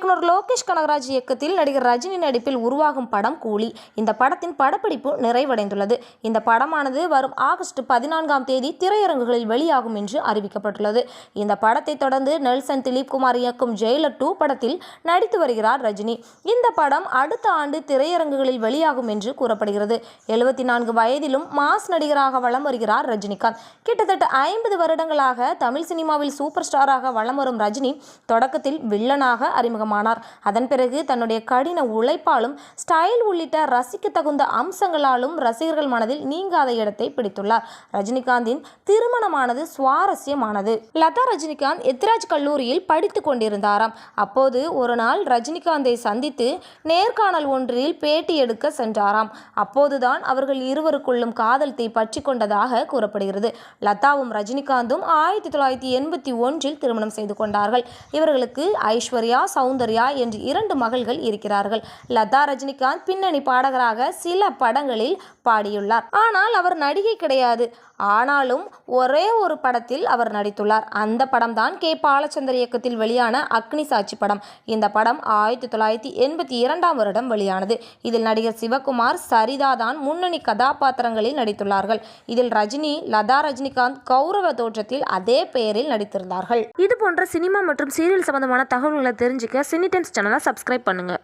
இயக்குனர் லோகேஷ் கனகராஜ் இயக்கத்தில் நடிகர் ரஜினி நடிப்பில் உருவாகும் படம் கூலி. இந்த படத்தின் படப்பிடிப்பு நிறைவடைந்துள்ளது. இந்த படமானது வரும் ஆகஸ்ட் 14ஆம் தேதி திரையரங்குகளில் வெளியாகும் என்று அறிவிக்கப்பட்டுள்ளது. இந்த படத்தை தொடர்ந்து நெல்சன் திலீப்குமார் இயக்கும் ஜெயிலர் 2 படத்தில் நடித்து வருகிறார் ரஜினி. இந்த படம் அடுத்த ஆண்டு திரையரங்குகளில் வெளியாகும் என்று கூறப்படுகிறது. 74 வயதிலும் மாஸ் நடிகராக வலம் வருகிறார் ரஜினிகாந்த். கிட்டத்தட்ட 50 வருடங்களாக தமிழ் சினிமாவில் சூப்பர் ஸ்டாராக வலம் வரும் ரஜினி தொடக்கத்தில் வில்லனாக அறிமுகமானார். அதன் பிறகு தன்னுடைய கடின உழைப்பாலும் ஸ்டைல் உள்ளிட்ட ரசிக்க தகுந்த அம்சங்களாலும் ரசிகர்கள் மனதில் நீங்காத இடத்தை பிடித்துள்ளார். ரஜினிகாந்தின் திருமணமானது சுவாரஸ்யமானது. லதா ரஜினிகாந்த் எத்திராஜ் கல்லூரியில் படித்துக் கொண்டிருந்தாராம். அப்போது ஒரு நாள் ரஜினிகாந்தை சந்தித்து நேர்காணல் ஒன்றில் பேட்டி எடுக்க சென்றாராம். அப்போதுதான் அவர்கள் இருவருக்குள்ளும் காதல் தீ பற்றி கொண்டதாக கூறப்படுகிறது. லதாவும் ரஜினிகாந்தும் 1981இல் திருமணம் செய்து கொண்டார்கள். இவர்களுக்கு ஐஸ்வர்யா, சௌந்தர்யா என்று 2 மகள்கள் இருக்கிறார்கள். லதா ரஜினிகாந்த் பின்னணி பாடகராக சில படங்களில் பாடியுள்ளார். ஆனால் அவர் நடிகை கிடையாது. ஆனாலும் ஒரே ஒரு படத்தில் அவர் நடித்துள்ளார். அந்த படம்தான் கே. பாலச்சந்தர் இயக்கத்தில் வெளியான அக்னி சாட்சி படம். இந்த படம் 1982ஆம் வருடம் வெளியானது. இதில் நடிகர் சிவகுமார், சரிதா தான் முன்னணி கதாபாத்திரங்களில் நடித்துள்ளார்கள். இதில் ரஜினி, லதா ரஜினிகாந்த் கௌரவ தோற்றத்தில் அதே பெயரில் நடித்திருந்தார்கள். இது போன்ற சினிமா மற்றும் சீரியல் சம்பந்தமான தகவல்களை தெரிஞ்சுக்க சினி டைம்ஸ் சேனலை சப்ஸ்கிரைப் பண்ணுங்க.